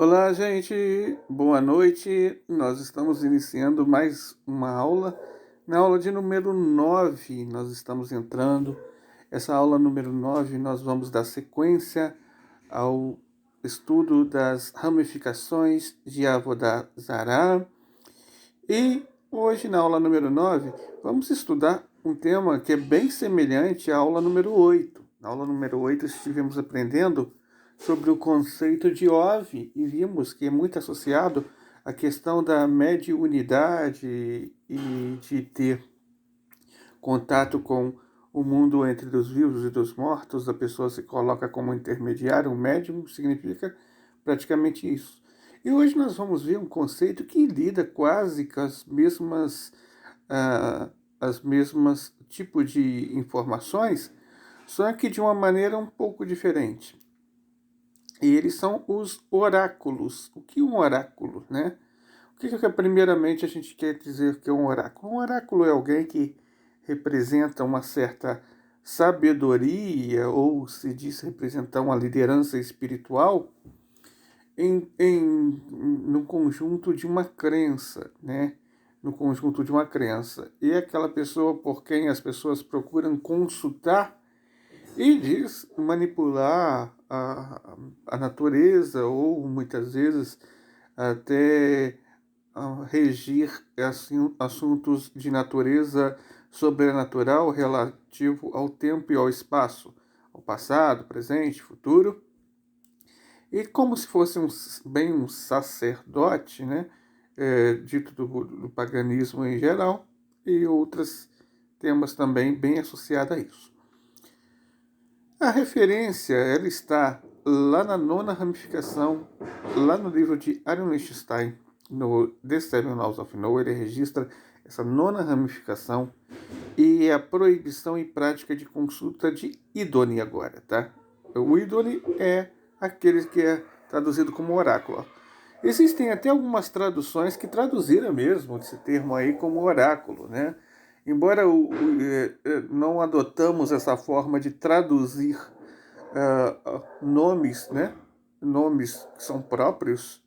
Olá, gente. Boa noite. Nós estamos iniciando mais uma aula. Na aula de número 9, nós estamos entrando. Essa aula número 9, nós vamos dar sequência ao estudo das ramificações de Avodah Zarah. E hoje, na aula número 9, vamos estudar um tema que é bem semelhante à aula número 8. Na aula número 8, estivemos aprendendo sobre o conceito de OV e vimos que é muito associado à questão da mediunidade e de ter contato com o mundo entre os vivos e dos mortos. A pessoa se coloca como intermediário, um médium significa praticamente isso. E hoje nós vamos ver um conceito que lida quase com as mesmas tipos de informações, só que de uma maneira um pouco diferente. E eles são os oráculos. O que é um oráculo, né? O que primeiramente a gente quer dizer que é um oráculo? Um oráculo é alguém que representa uma certa sabedoria, ou se diz representar uma liderança espiritual no conjunto de uma crença, né? No conjunto de uma crença. E é aquela pessoa por quem as pessoas procuram consultar e diz manipular a natureza, ou muitas vezes até regir assim, assuntos de natureza sobrenatural relativo ao tempo e ao espaço, ao passado, presente, futuro. E como se fosse bem um sacerdote, né? Dito do paganismo em geral, e outros temas também bem associados a isso. A referência ela está lá na nona ramificação, lá no livro de Aaron Lichtenstein, no The Seven Laws of No, ele registra essa nona ramificação e a proibição e prática de consulta de Idoni agora, tá? O Idoni é aquele que é traduzido como oráculo. Existem até algumas traduções que traduziram mesmo esse termo aí como oráculo, né? Embora não adotamos essa forma de traduzir nomes, né? Nomes que são próprios,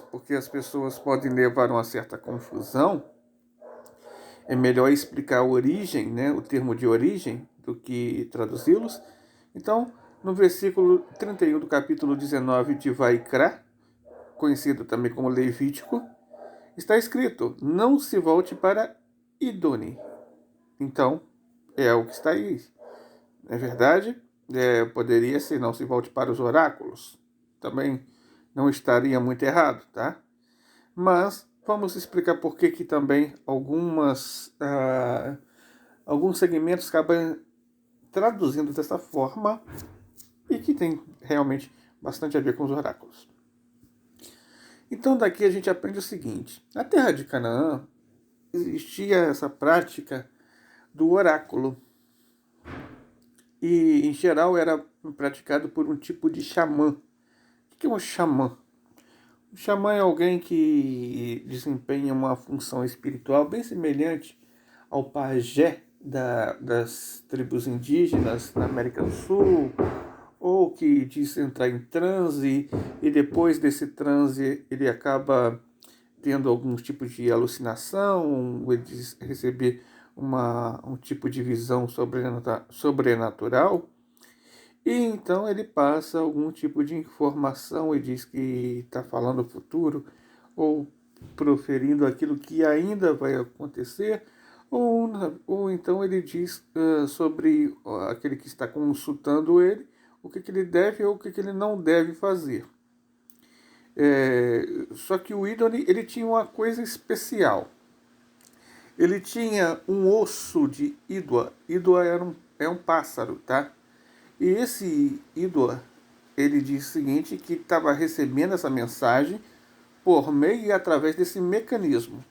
porque as pessoas podem levar a uma certa confusão, é melhor explicar a origem, né? O termo de origem, do que traduzi-los. Então, no versículo 31 do capítulo 19 de Vaikra, conhecido também como Levítico, está escrito: não se volte para Idoni. Então, é o que está aí. Não é verdade? Poderia ser: não se volte para os oráculos. Também não estaria muito errado, tá? Mas vamos explicar por que também alguns segmentos acabam traduzindo dessa forma e que tem realmente bastante a ver com os oráculos. Então daqui a gente aprende o seguinte: na terra de Canaã existia essa prática do oráculo e em geral era praticado por um tipo de xamã. O que é um xamã? O xamã é alguém que desempenha uma função espiritual bem semelhante ao pajé das tribos indígenas na América do Sul, ou que diz entrar em transe e depois desse transe ele acaba tendo algum tipo de alucinação, ou ele diz receber um tipo de visão sobrenatural. E então ele passa algum tipo de informação e diz que está falando o futuro, ou proferindo aquilo que ainda vai acontecer, ou então ele diz sobre aquele que está consultando ele, o que ele deve ou o que ele não deve fazer. Só que o ídolo ele tinha uma coisa especial. Ele tinha um osso de ídoa. Ídoa é um pássaro, tá? E esse ídolo, ele diz o seguinte, que estava recebendo essa mensagem por meio e através desse mecanismo.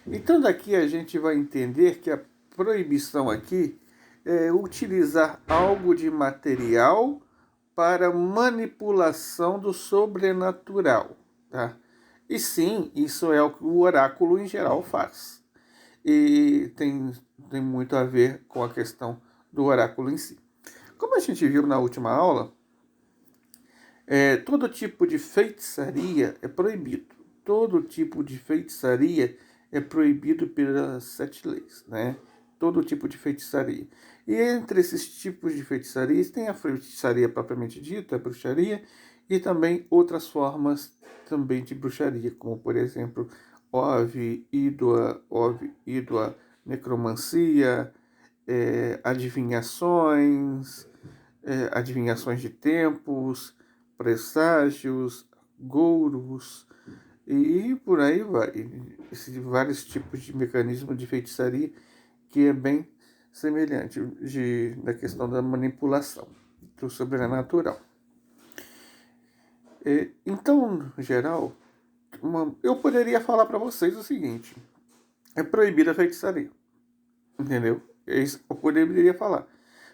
Então daqui a gente vai entender que a proibição aqui é utilizar algo de material para manipulação do sobrenatural, tá? E sim, isso é o que o oráculo em geral faz. E tem muito a ver com a questão do oráculo em si. Como a gente viu na última aula, Todo tipo de feitiçaria é proibido. Todo tipo de feitiçaria é proibido pelas 7 leis, né? Todo tipo de feitiçaria. E entre esses tipos de feitiçarias tem a feitiçaria propriamente dita, a bruxaria, e também outras formas também de bruxaria, como por exemplo, Ídoa, necromancia, adivinhações de tempos, presságios, gouros e por aí vai. Esses vários tipos de mecanismo de feitiçaria que é bem semelhante da questão da manipulação do sobrenatural. Então, no geral, eu poderia falar para vocês o seguinte: é proibida a feitiçaria, entendeu? É isso que eu poderia falar.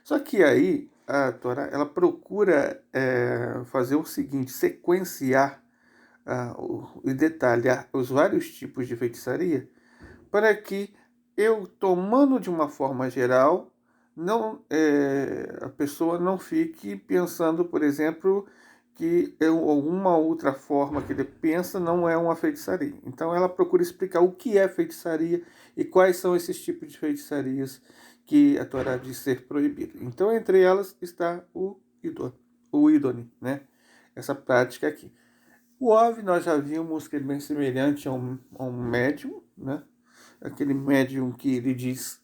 Só que aí a Torá ela procura fazer o seguinte: sequenciar e detalhar os vários tipos de feitiçaria para que eu, tomando de uma forma geral, não a pessoa não fique pensando, por exemplo, que alguma outra forma que ele pensa não é uma feitiçaria. Então ela procura explicar o que é feitiçaria e quais são esses tipos de feitiçarias que a Torá diz ser proibido. Então entre elas está o idone, né? Essa prática aqui. O Ove nós já vimos que ele é bem semelhante a um médium, né? Aquele médium que ele diz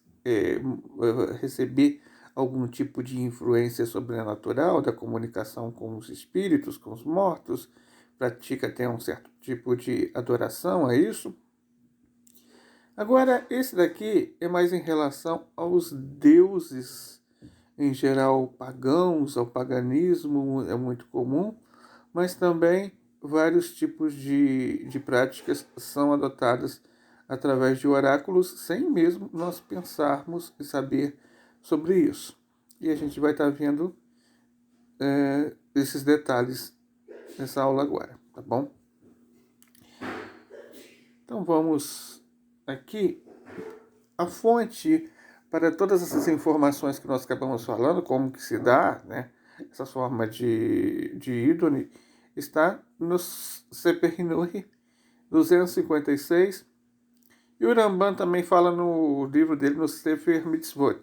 receber algum tipo de influência sobrenatural da comunicação com os espíritos, com os mortos, pratica até um certo tipo de adoração a isso. Agora, esse daqui é mais em relação aos deuses, em geral pagãos, ao paganismo, é muito comum, mas também vários tipos de práticas são adotadas através de oráculos, sem mesmo nós pensarmos e saber sobre isso. E a gente vai estar vendo esses detalhes nessa aula agora, tá bom? Então vamos aqui. A fonte para todas essas informações que nós acabamos falando, como que se dá, né, essa forma de ídone, está no Sefer Hinui 256. E o Rambam também fala no livro dele, no Sefer Mitzvot.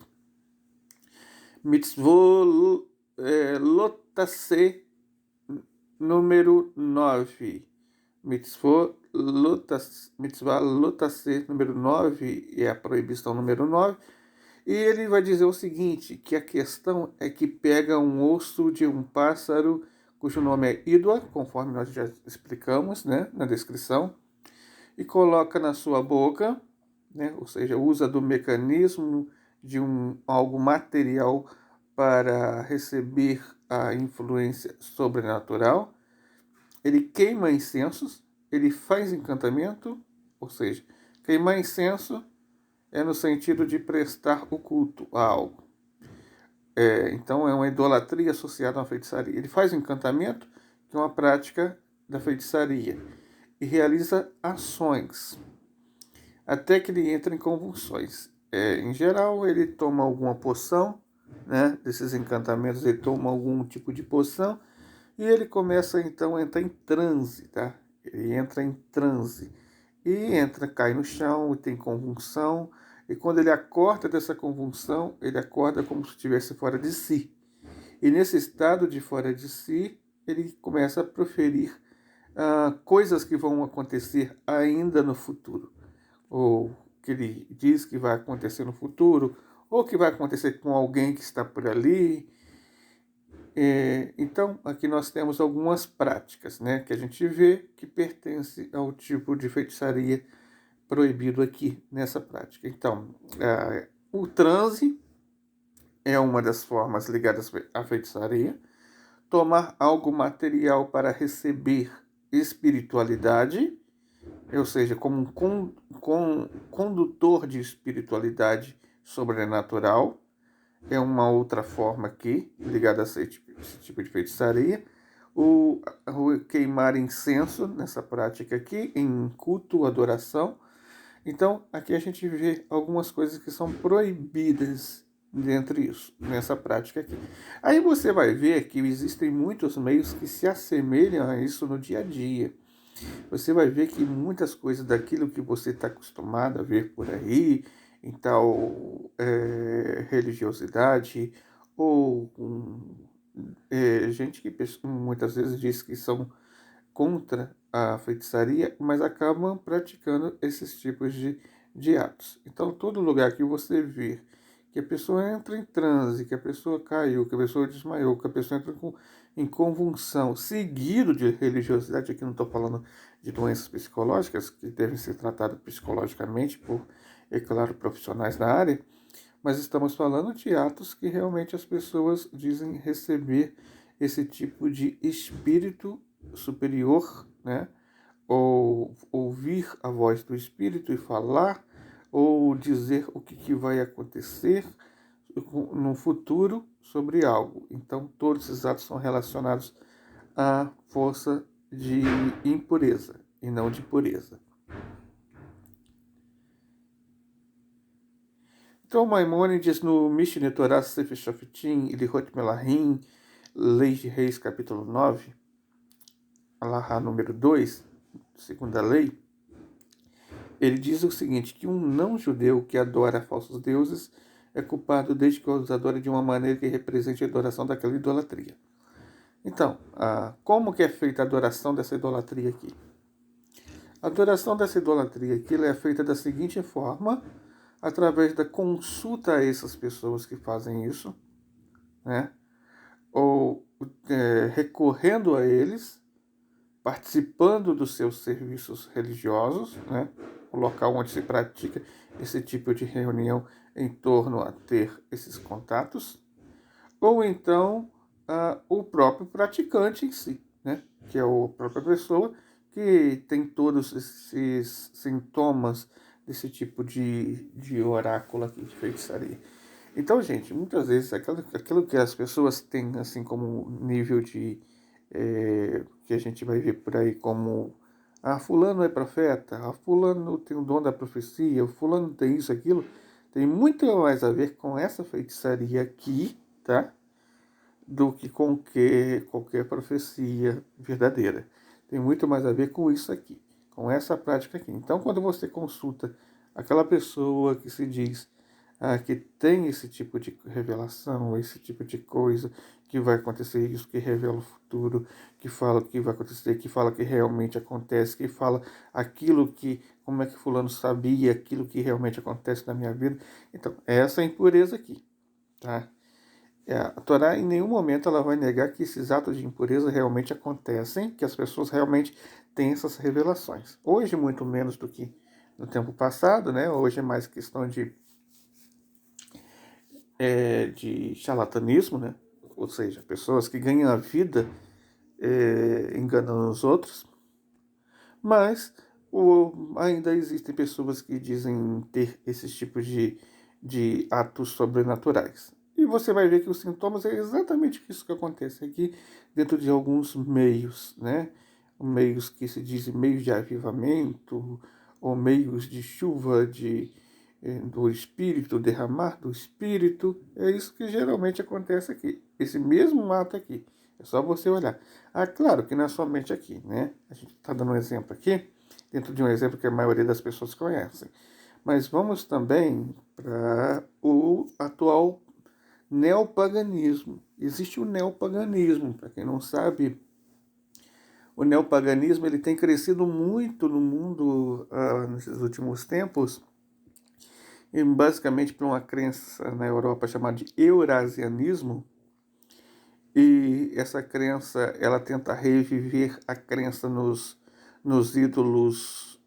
Mitzvot Lotase, número 9. Mitzvah Lotase, número 9, é a proibição número 9. E ele vai dizer o seguinte, que a questão é que pega um osso de um pássaro, cujo nome é Idua, conforme nós já explicamos, né, na descrição, e coloca na sua boca, né, ou seja, usa do mecanismo de algo material para receber a influência sobrenatural. Ele queima incensos, ele faz encantamento, ou seja, queimar incenso é no sentido de prestar o culto a algo. Então é uma idolatria associada a uma feitiçaria. Ele faz o encantamento, que é uma prática da feitiçaria, e realiza ações, até que ele entra em convulsões. Em geral, ele toma alguma poção, né, desses encantamentos, ele toma algum tipo de poção, e ele começa então a entrar em transe, tá? Ele entra em transe, e cai no chão, tem convulsão, e quando ele acorda dessa convulsão, ele acorda como se estivesse fora de si. E nesse estado de fora de si, ele começa a proferir coisas que vão acontecer ainda no futuro, ou que ele diz que vai acontecer no futuro, ou que vai acontecer com alguém que está por ali. Então, aqui nós temos algumas práticas, né, que a gente vê que pertence ao tipo de feitiçaria proibido aqui nessa prática. Então, o transe é uma das formas ligadas à feitiçaria. Tomar algo material para receber espiritualidade, ou seja, como um condutor de espiritualidade sobrenatural, é uma outra forma aqui, ligada a esse tipo de feitiçaria. O queimar incenso, nessa prática aqui, em culto, adoração. Então, aqui a gente vê algumas coisas que são proibidas dentre isso, nessa prática aqui. Aí você vai ver que existem muitos meios que se assemelham a isso no dia a dia. Você vai ver que muitas coisas daquilo que você está acostumado a ver por aí, em tal religiosidade, ou gente que muitas vezes diz que são contra a feitiçaria, mas acabam praticando esses tipos de atos. Então, todo lugar que você vê que a pessoa entra em transe, que a pessoa caiu, que a pessoa desmaiou, que a pessoa entra em convulsão, seguido de religiosidade, aqui não estou falando de doenças psicológicas, que devem ser tratadas psicologicamente por, é claro, profissionais da área, mas estamos falando de atos que realmente as pessoas dizem receber esse tipo de espírito superior, né? Ou ouvir a voz do espírito e falar, ou dizer o que vai acontecer no futuro sobre algo. Então, todos esses atos são relacionados à força de impureza e não de pureza. Então, Maimônides, no Mishneh Torah Sefer Shoftim, Ilihot Melahim, Leis de Reis, capítulo 9, Alahá número 2, segunda lei, ele diz o seguinte, que um não-judeu que adora falsos deuses é culpado desde que os adora de uma maneira que represente a adoração daquela idolatria. Então, como que é feita a adoração dessa idolatria aqui? A adoração dessa idolatria aqui é feita da seguinte forma, através da consulta a essas pessoas que fazem isso, né? Ou recorrendo a eles, participando dos seus serviços religiosos, né? O local onde se pratica esse tipo de reunião em torno a ter esses contatos, ou então o próprio praticante em si, né? Que é a própria pessoa que tem todos esses sintomas desse tipo de oráculo aqui, de feitiçaria. Então, gente, muitas vezes aquilo que as pessoas têm assim como nível de que a gente vai ver por aí como fulano é profeta, fulano tem o dom da profecia, fulano tem isso, aquilo, tem muito mais a ver com essa feitiçaria aqui, tá? Do que com qualquer profecia verdadeira. Tem muito mais a ver com isso aqui, com essa prática aqui. Então, quando você consulta aquela pessoa que se diz que tem esse tipo de revelação, esse tipo de coisa, que vai acontecer isso, que revela o futuro, que fala que vai acontecer, que fala que realmente acontece, que fala aquilo que, como é que fulano sabia, aquilo que realmente acontece na minha vida. Então, essa é a impureza aqui, tá? A Torá em nenhum momento ela vai negar que esses atos de impureza realmente acontecem, que as pessoas realmente têm essas revelações. Hoje, muito menos do que no tempo passado, né? Hoje é mais questão de charlatanismo, né? Ou seja, pessoas que ganham a vida enganando os outros, mas ainda existem pessoas que dizem ter esses tipos de atos sobrenaturais. E você vai ver que os sintomas é exatamente isso que acontece aqui dentro de alguns meios, né? Meios que se dizem meios de avivamento, ou meios de chuva do Espírito, derramar do Espírito. É isso que geralmente acontece aqui. Esse mesmo ato aqui. É só você olhar. Claro que não é somente aqui, né? A gente está dando um exemplo aqui, dentro de um exemplo que a maioria das pessoas conhecem. Mas vamos também para o atual neopaganismo. Existe o neopaganismo, para quem não sabe, o neopaganismo ele tem crescido muito no mundo nesses últimos tempos, e basicamente por uma crença na Europa chamada de eurasianismo, e essa crença ela tenta reviver a crença nos ídolos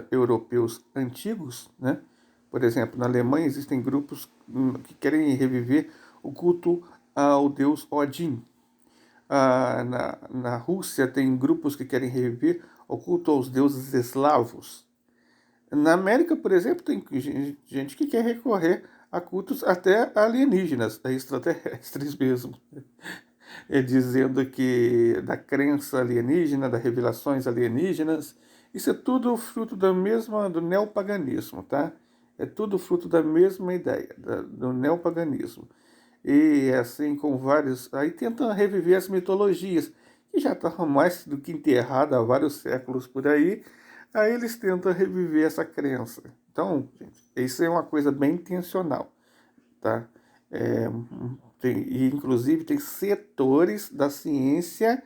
europeus antigos, né? Por exemplo, na Alemanha existem grupos que querem reviver o culto ao deus Odin. Na Rússia tem grupos que querem reviver o culto aos deuses eslavos. Na América, por exemplo, tem gente que quer recorrer a cultos até alienígenas, extraterrestres mesmo, dizendo que da crença alienígena, das revelações alienígenas, isso é tudo fruto do neopaganismo, tá? é tudo fruto da mesma ideia, do neopaganismo. E assim com vários. Aí tentam reviver as mitologias, que já estavam mais do que enterradas há vários séculos por aí. Aí eles tentam reviver essa crença. Então, gente, isso é uma coisa bem intencional, tá? É, e inclusive tem setores da ciência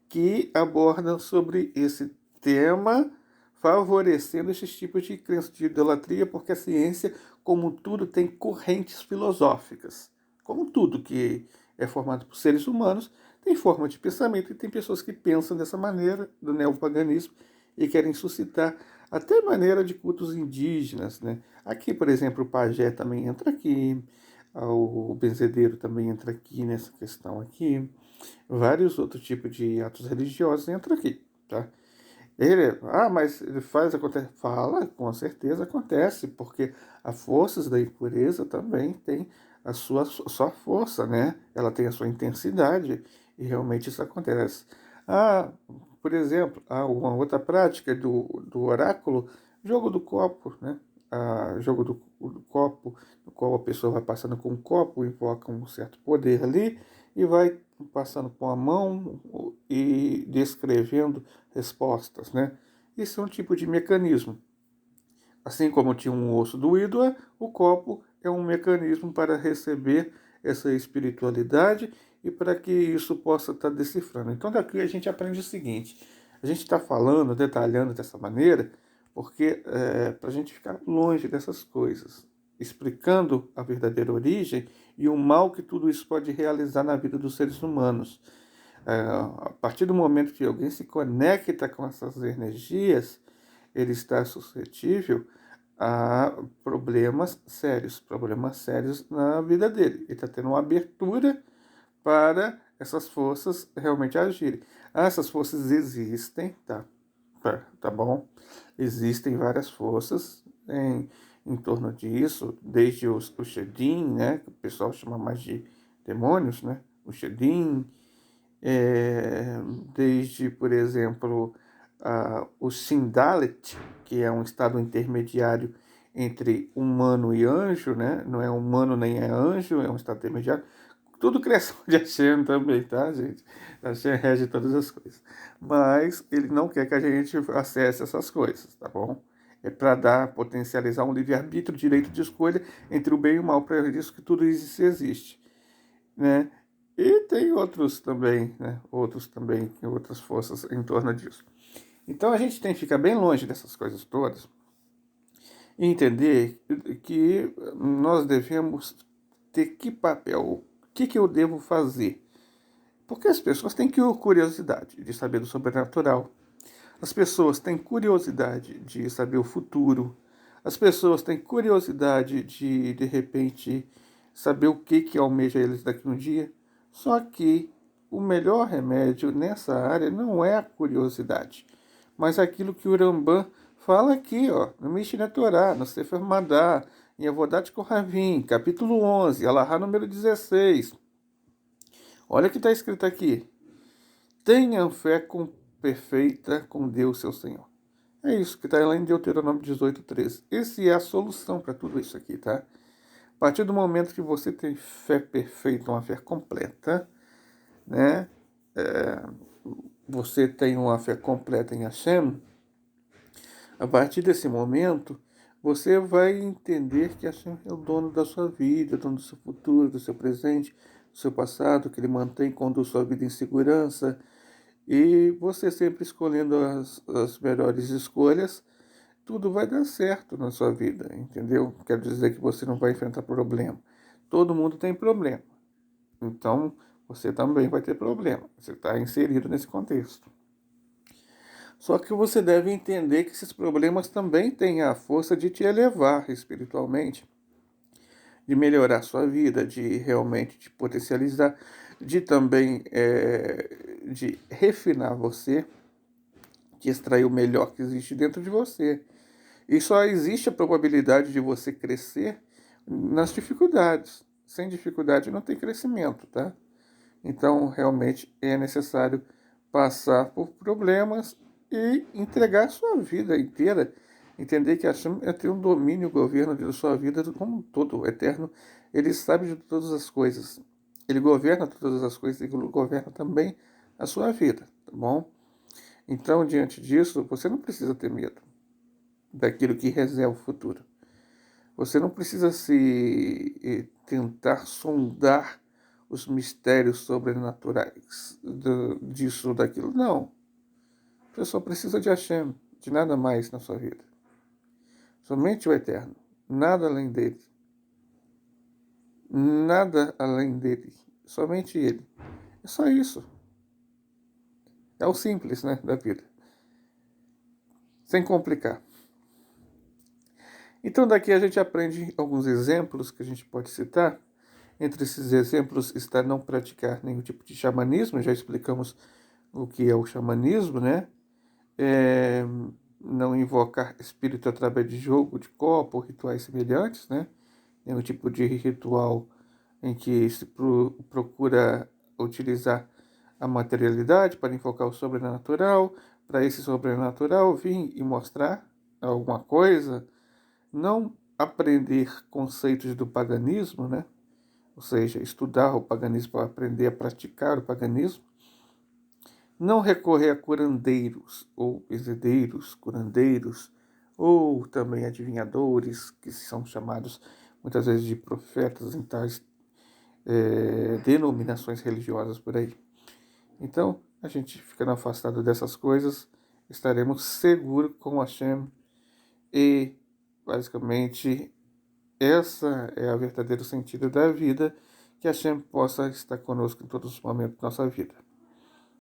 que abordam sobre esse tema, favorecendo esses tipos de crença de idolatria, porque a ciência, como tudo, tem correntes filosóficas. Como tudo que é formado por seres humanos, tem forma de pensamento e tem pessoas que pensam dessa maneira, do neopaganismo, e querem suscitar até maneira de cultos indígenas, né? Aqui, por exemplo, o pajé também entra aqui, o benzedeiro também entra aqui nessa questão aqui, vários outros tipos de atos religiosos entram aqui, tá? Mas ele faz, acontece. Fala, com certeza acontece, porque as forças da impureza também tem sua força, né? Ela tem a sua intensidade, e realmente isso acontece. Ah, por exemplo, uma outra prática do oráculo, jogo do copo, né? Jogo do copo, no qual a pessoa vai passando com um copo, invoca um certo poder ali, e vai passando com a mão e descrevendo respostas, né? Isso é um tipo de mecanismo. Assim como tinha um osso do ídolo, o copo é um mecanismo para receber essa espiritualidade e para que isso possa estar decifrando. Então daqui a gente aprende o seguinte: a gente está falando, detalhando dessa maneira, porque para a gente ficar longe dessas coisas, explicando a verdadeira origem e o mal que tudo isso pode realizar na vida dos seres humanos. A partir do momento que alguém se conecta com essas energias, ele está suscetível a problemas sérios na vida dele. Ele está tendo uma abertura para essas forças realmente agirem. Essas forças existem, tá bom? Existem várias forças em torno disso, desde o Shedim, né, que o pessoal chama mais de demônios, né? O Shedim, é, desde, por exemplo, o Sindalet, que é um estado intermediário entre humano e anjo, né? Não é humano nem é anjo, é um estado intermediário. Tudo criação de Hashem também, tá, gente? Hashem rege todas as coisas. Mas ele não quer que a gente acesse essas coisas, tá bom? É para potencializar um livre-arbítrio, direito de escolha entre o bem e o mal, para isso que tudo isso existe, né? E tem outros também, né? Outros também, outras forças em torno disso. Então a gente tem que ficar bem longe dessas coisas todas e entender que nós devemos ter que papel, o que eu devo fazer. Porque as pessoas têm curiosidade de saber do sobrenatural. As pessoas têm curiosidade de saber o futuro. As pessoas têm curiosidade de repente, saber o que almeja eles daqui a um dia. Só que o melhor remédio nessa área não é a curiosidade, mas aquilo que o Rambam fala aqui, ó, no Mishneh Torah, no Sefer Madá, em Avodat Kohavim, capítulo 11, Alahá número 16. Olha o que está escrito aqui. Tenham fé perfeita com Deus, seu Senhor. É isso que está lá em Deuteronômio 18:13. Essa é a solução para tudo isso aqui, tá? A partir do momento que você tem fé perfeita, uma fé completa, né? Você tem uma fé completa em Hashem. A partir desse momento, você vai entender que Hashem é o dono da sua vida, dono do seu futuro, do seu presente, do seu passado, que ele mantém e conduz sua vida em segurança. E você sempre escolhendo as melhores escolhas, tudo vai dar certo na sua vida, entendeu? Quero dizer que você não vai enfrentar problema. Todo mundo tem problema. Então, você também vai ter problema. Você está inserido nesse contexto. Só que você deve entender que esses problemas também têm a força de te elevar espiritualmente, de melhorar sua vida, de realmente te potencializar, de também de refinar você, de extrair o melhor que existe dentro de você. E só existe a probabilidade de você crescer nas dificuldades. Sem dificuldade não tem crescimento, tá? Então, realmente é necessário passar por problemas e entregar sua vida inteira Entender que Hashem tem um domínio, o governo da sua vida como um todo, o eterno. Ele sabe de todas as coisas. Ele governa todas as coisas e governa também a sua vida, tá bom? Então, diante disso, você não precisa ter medo daquilo que reserva o futuro. Você não precisa tentar sondar os mistérios sobrenaturais disso ou daquilo. Não. Você só precisa de Hashem, de nada mais na sua vida. Somente o eterno. Nada além dele. Nada além dele. Somente ele. É só isso. É o simples, né, da vida. Sem complicar. Então daqui a gente aprende alguns exemplos que a gente pode citar. Entre esses exemplos está não praticar nenhum tipo de xamanismo. Já explicamos o que é o xamanismo, né? Não invocar espírito através de jogo de copo, rituais semelhantes, né? Nenhum tipo de ritual em que se procura utilizar a materialidade para invocar o sobrenatural, para esse sobrenatural vir e mostrar alguma coisa, não aprender conceitos do paganismo, né? Ou seja, estudar o paganismo para aprender a praticar o paganismo, não recorrer a curandeiros ou benzedeiros, curandeiros, ou também adivinhadores, que são chamados muitas vezes de profetas em tais denominações religiosas por aí. Então, a gente ficando afastado dessas coisas, estaremos seguros com Hashem e, basicamente, essa é o verdadeiro sentido da vida, que Hashem possa estar conosco em todos os momentos da nossa vida.